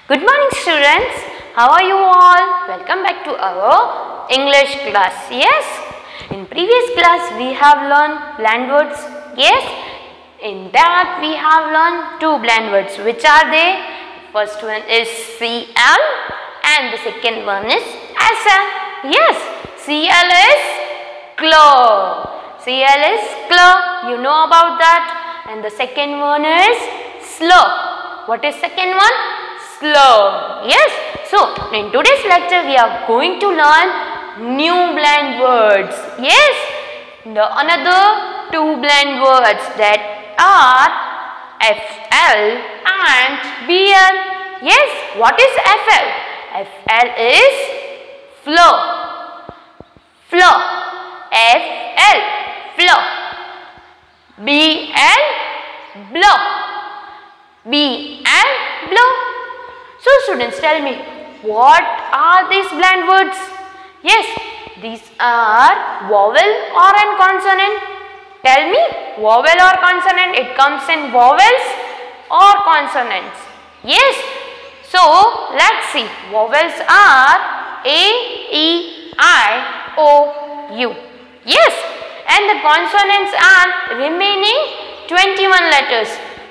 Good morning students, how are you all? Welcome back to our English class. Yes, in previous class we have learned blend words. Yes, in that we have learned two blend words. Which are they? First one is CL and the second one is SL. Yes, CL is claw. CL is claw. You know about that. And the second one is slow. What is second one? Slow. Yes. So, in today's lecture we are going to learn new blend words. Yes. Another two blend words that are FL and BL. Yes. What is FL? FL is flow. Flow. FL. Flow. BL. Blow. BL. Blow. So students, tell me, what are these blend words? Yes, these are vowel or an consonant. Tell me, vowel or consonant? It comes in vowels or consonants. Yes, so let's see. Vowels are A, E, I, O, U. Yes, and the consonants are remaining 21 letters.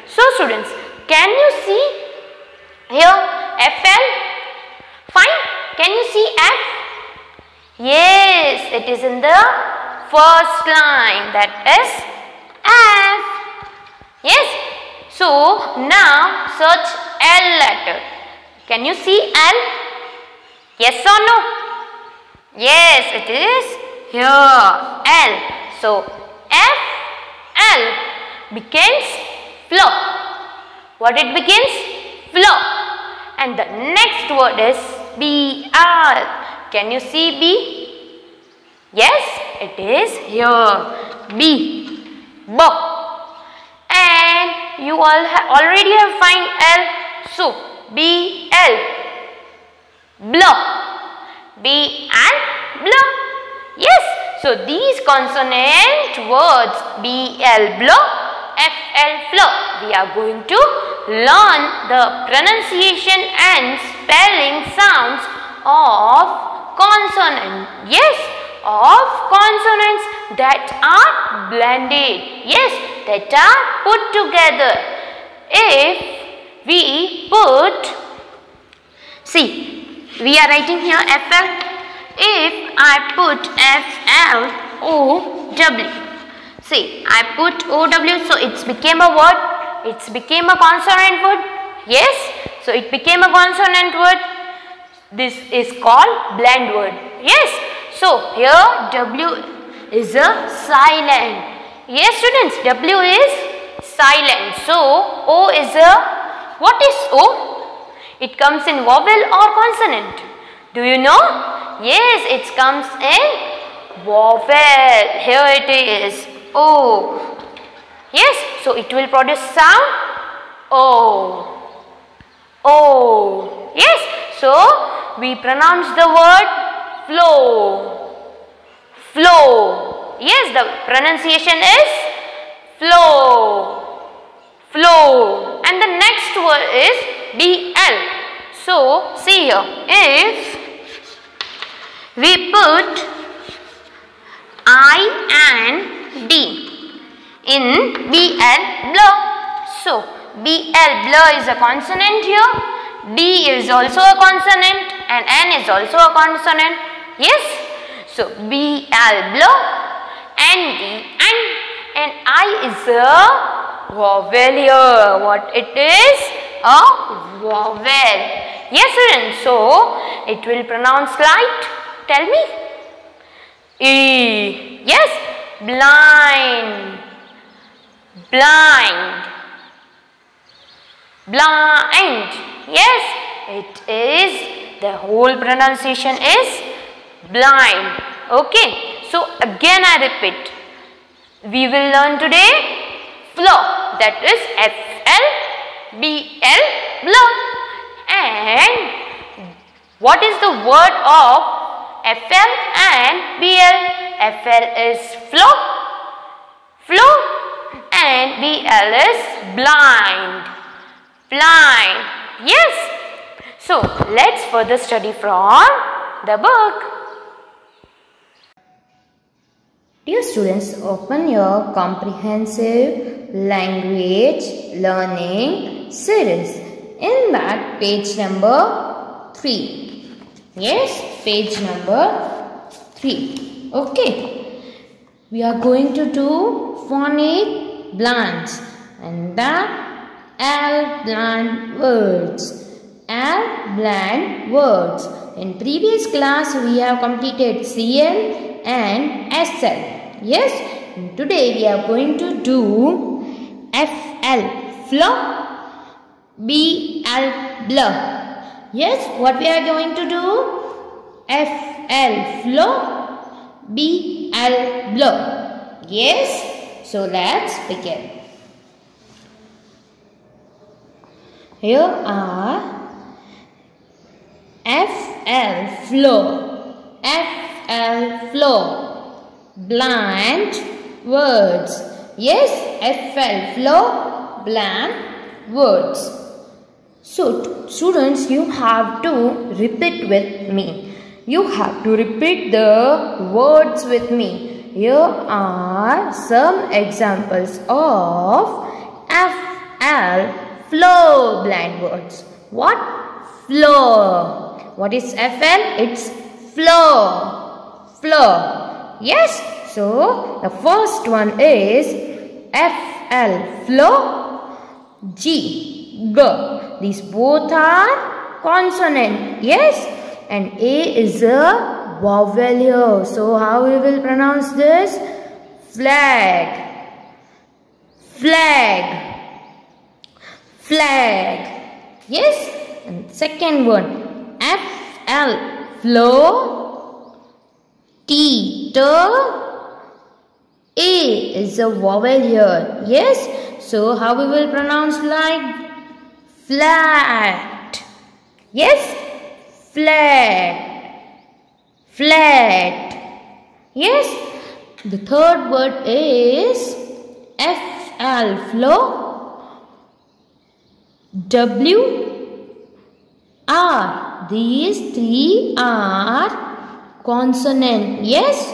So students, can you see here FL? Fine. Can you see F? Yes, it is in the first line. That is F. Yes. So now search L letter. Can you see L? Yes or no? Yes, it is here. L. So F L begins flow. What it begins? Flow. And the next word is BL. Can you see B? Yes, it is here. B. B. And you all already have find L. So BL. Blow. B and blow. Yes. So these consonant words BL blow, FL flow. We are going to learn the pronunciation and spelling sounds of consonant. Yes, of consonants that are blended. Yes, that are put together. If we put, see, we are writing here FL. If I put FL O W, see, I put OW, so it became a word. It became a consonant word. Yes, so it became a consonant word. This is called blend word. Yes, so here W is a silent. Yes students, W is silent. So O is a, what is O? It comes in vowel or consonant. Do you know? Yes, it comes in vowel. Here it is O. Yes, so it will produce sound O. O. Yes, so we pronounce the word flow. Flow. Yes, the pronunciation is flow. Flow. And the next word is BL. So see here, if we put I and D in BL, blow. So BL, blow is a consonant here. D is also a consonant and N is also a consonant. Yes. So BL, blow, and D and I is a vowel here. What it is? A vowel. Yes students. So it will pronounce like, tell me. E. Yes. Blind. Blind. Blind. Yes, it is, the whole pronunciation is blind. Okay, so again I repeat, we will learn today flow, that is FL, BL, blow. And what is the word of FL and BL? FL is flow, flow, and BL is blind. Blind. Yes. So let's further study from the book. Dear students, open your comprehensive language learning series. In that, page number 3. Yes, page number 3. Okay. We are going to do phonic blends and the L blend words. L blend words. In previous class, we have completed CL and SL. Yes, and today we are going to do FL, flow, BL, blur. Yes, what we are going to do? FL, flow, BL, blur. Yes, so let's begin. Here are FL, flow, FL, flow. Blend words. Yes, FL, flow, blend words. So, students, you have to repeat with me. You have to repeat the words with me. Here are some examples of FL, flow, blend words. What? Flow. What is FL? It's flow. Flow. Yes, so the first one is FL, flow, G, G. These both are consonant. Yes, and A is a vowel here. So how we will pronounce this? Flag, flag, flag. Yes, and second one FL, flow, T, A is a vowel here. Yes. So how we will pronounce like flat. Yes. Flat. Flat. Yes. The third word is FL, flow, W, R. These three are consonant. Yes.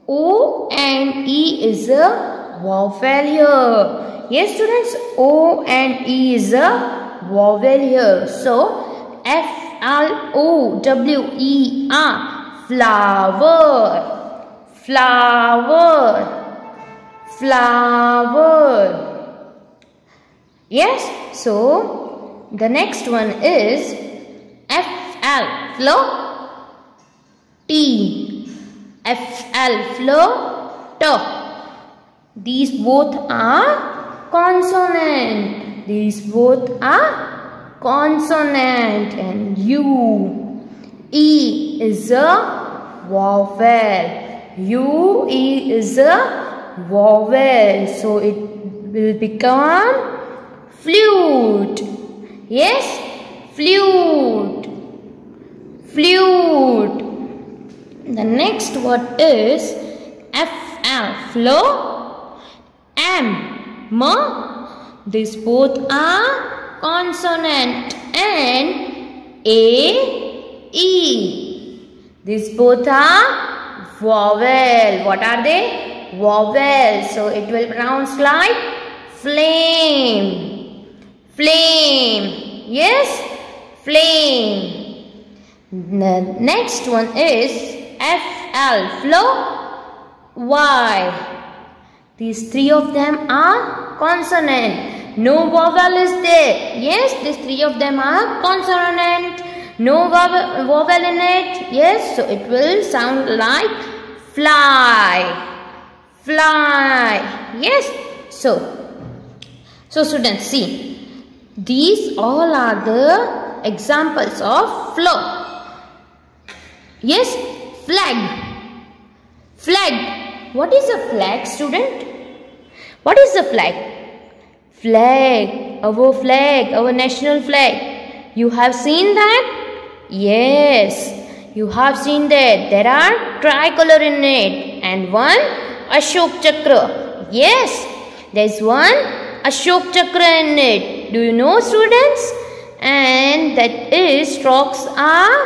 O and E is a vowel here. Yes, students. O and E is a vowel here. So FLOWER, flower, flower, flower. Yes. So the next one is FL, flow, T, FL, flow, T. These both are consonant. These both are consonant. And U, E is a vowel. U, E is a vowel. So it will become flute. Yes, flute, flute. The next word is FL, flow, M, These both are consonant. And A, E. These both are vowel. What are they? Vowel. So it will pronounce like flame, flame. Yes, flame. The next one is FL, flow, Y. These three of them are consonant. No vowel is there. Yes, these three of them are consonant. No vowel in it. Yes, so it will sound like fly, fly. Yes, so students, see, these all are the examples of flow. Yes, flag, flag. What is a flag, student? What is a flag? Flag, our national flag. You have seen that? Yes, you have seen that. There are tricolor in it and one Ashok Chakra. Yes, there is one Ashok Chakra in it. Do you know, students? and that is stalks are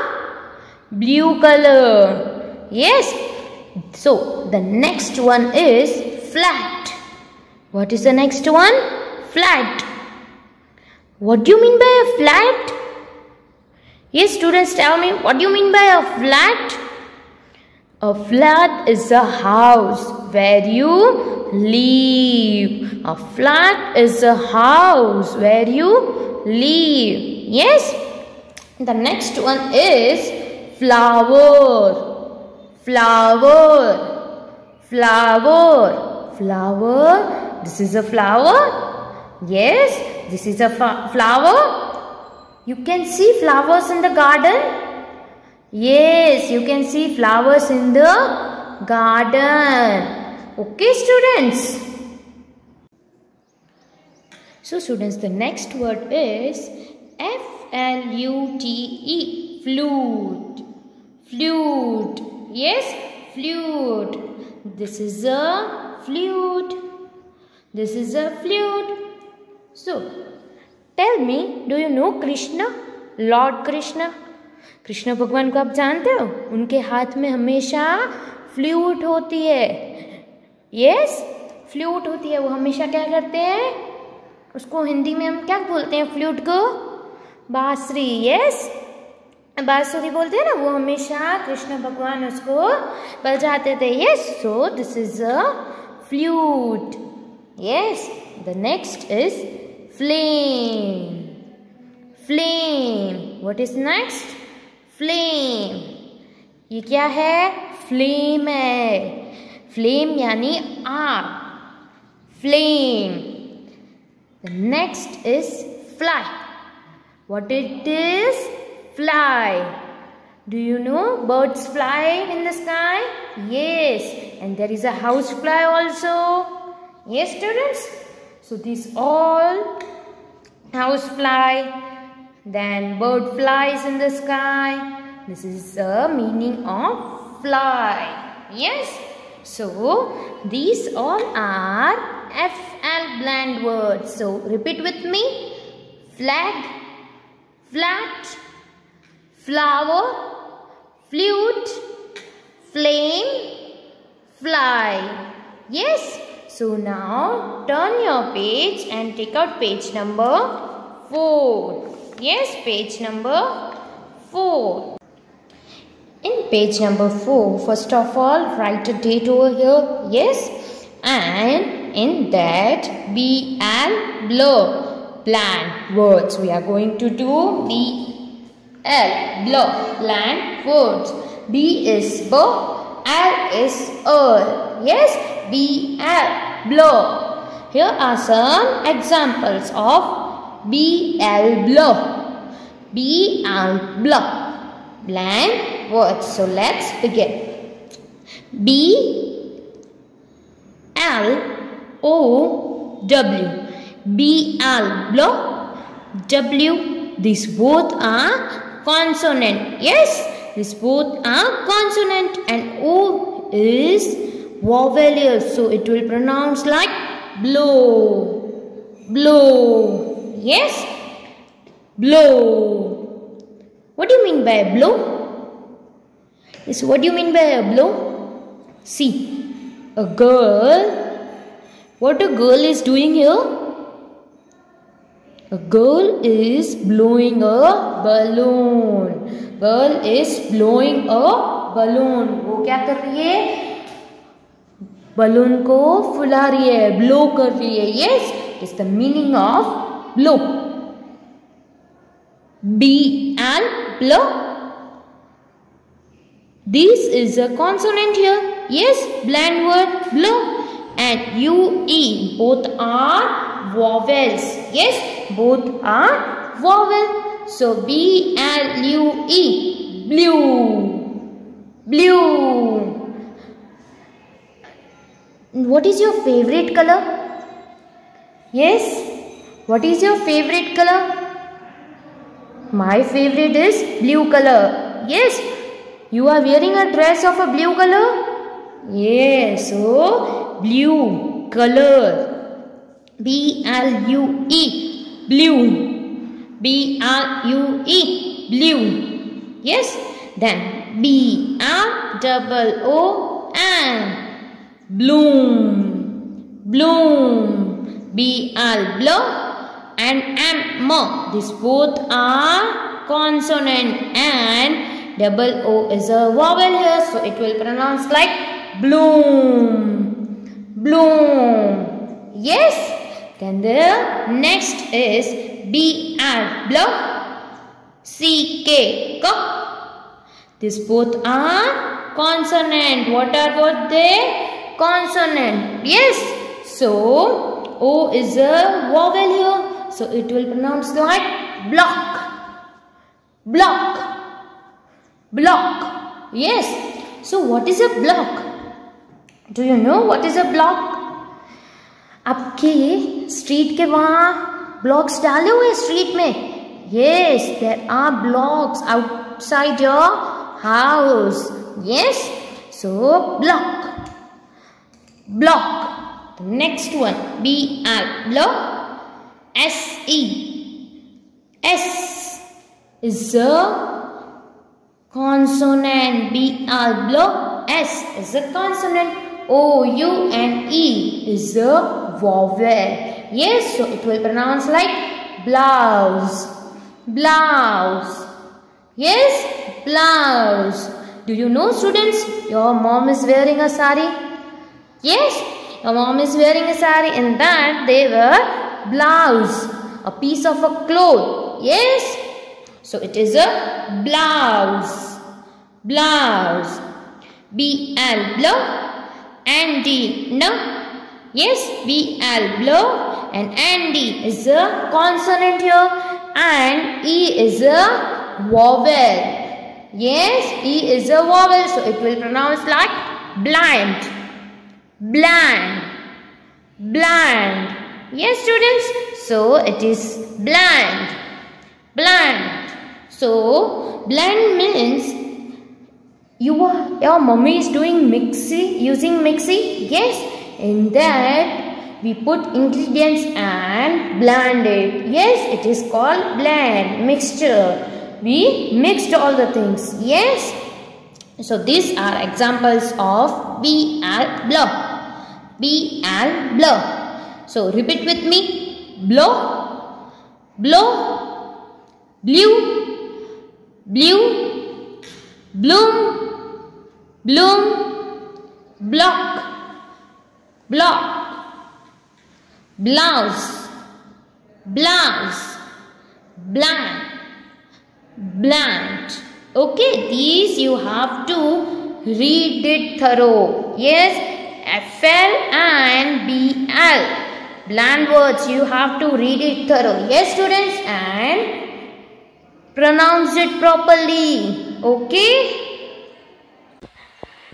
blue color. Yes. So the next one is flat. What is the next one? Flat. What do you mean by a flat? Yes, students, tell me, what do you mean by a flat? A flat is a house where you live. A flat is a house where you live. Yes. The next one is flower. Flower. Flower. Flower. This is a flower. Yes, this is a flower. You can see flowers in the garden. Yes, you can see flowers in the garden. Okay, students. So, students, the next word is F-L-U-T-E. Flute. Flute. Yes, flute. This is a flute. This is a flute. So, tell me, do you know Krishna? Lord Krishna? Krishna भगवान को आप जानते हो? उनके हाथ में हमेशा flute होती है. यस, फ्लूट होती है. वो हमेशा क्या करते हैं? उसको हिंदी में हम क्या बोलते हैं? फ्लूट को बांसुरी. यस, बांसुरी बोलते हैं ना. वो हमेशा कृष्ण भगवान उसको बजाते थे. Yes, so this is a flute. Yes, the next is flame. Flame. What is next? Flame. ये क्या है? फ्लेम है. फ्लेम यानी आग. Flame. The next is fly. What it is? Fly. Do you know birds fly in the sky? Yes, and there is a house fly also. Yes, students. So these all house fly. Then bird flies in the sky. This is the meaning of fly. Yes. So these all are FL blend words. So repeat with me. Flag, flat, flower, flute, flame, fly. Yes. So now turn your page and take out page number 4. Yes, page number 4. In page number 4, first of all, write a date over here. Yes, and in that BL blow blank words. We are going to do BL blow blank words. B is bow, L is earl. Yes, BL blow. Here are some examples of BL blow. BL blow blank words. So let's begin. B L O W. BL blow. W. These both are consonant. Yes, these both are consonant, and O is vowel here, so it will pronounce like blow. Blow. Yes, blow. What do you mean by a blow? Yes, what do you mean by a blow? See, a girl. What a girl is doing here? A girl is blowing a balloon. Girl is blowing a balloon. वो क्या कर रही है? Balloon को फुला रही है, blow कर रही है. Yes, it's the meaning of blow. B and blow. This is a consonant here. Yes, blend word blow. And UE, both are vowels. Yes, both are vowel. So BLUE, blue. Blue. What is your favorite color? Yes, what is your favorite color? My favorite is blue color. Yes, you are wearing a dress of a blue color. Yes, so blue color. BLUE, blue. B-L-U-E, blue. Yes. Then B-L-O-O-M, bloom. Bloom. B-L, blow, and M, these both are consonant, and double O is a vowel here, so it will pronounce like bloom. Bloom. Yes. Then the next is B-L, blow, C-K, cock. These both are consonant. What are both they? Consonant. Yes. So O is a vowel here, so it will pronounce like block. Block. Block. Yes. So what is a block? Do you know what is a block? आपके street के वहाँ blocks डाले हुए street में? Yes, there are blocks outside your house. Yes. So block. Block. The next one, B-L, blow, S-E. S is a consonant. B-L, blow, S is a consonant. O-U and E is a vowel. Yes, so it will pronounce like blouse. Blouse. Yes, blouse. Do you know, students, your mom is wearing a sari? Yes, your mom is wearing a sari, and that they wear blouse, a piece of a cloth. Yes, so it is a blouse. Blouse. B-L, blow, and-D, no. Yes, B-L, blow, and and-D is a consonant here, and E is a vowel. Yes, E is a vowel, so it will pronounce like blind. Blind. Blind. Yes, students, so it is blind. Blind. So blind means your mummy is doing using mixie. Yes, in that we put ingredients and blend it. Yes, it is called blend, mixture. We mixed all the things. Yes. So these are examples of B-L, blow. B-L, blow. So repeat with me. Blow, blow, blue, blue, bloom, bloom, block, block, blouse, blouse, blank, blank. Okay, these you have to read it thorough. Yes, FL and BL. Bland words you have to read it thorough. Yes, students, and pronounce it properly. Okay.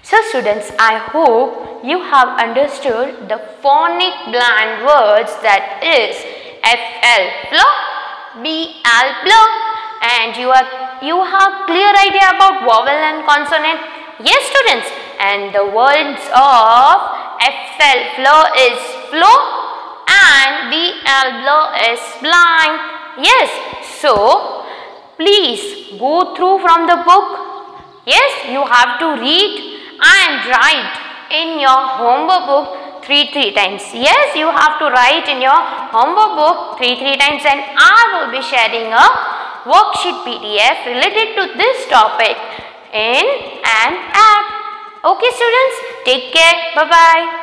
So students, I hope you have understood the phonic bland words, that is FL, flow, BL, blow, and you have clear idea about vowel and consonant. Yes, students, and the words of FL, flow, is flow, and BL, blow, is blind. Yes, so please go through from the book. Yes, you have to read and write in your homework book three times. Yes, you have to write in your homework book three times, and I will be sharing a worksheet PDF related to this topic in an app. Okay, students, take care. Bye-bye.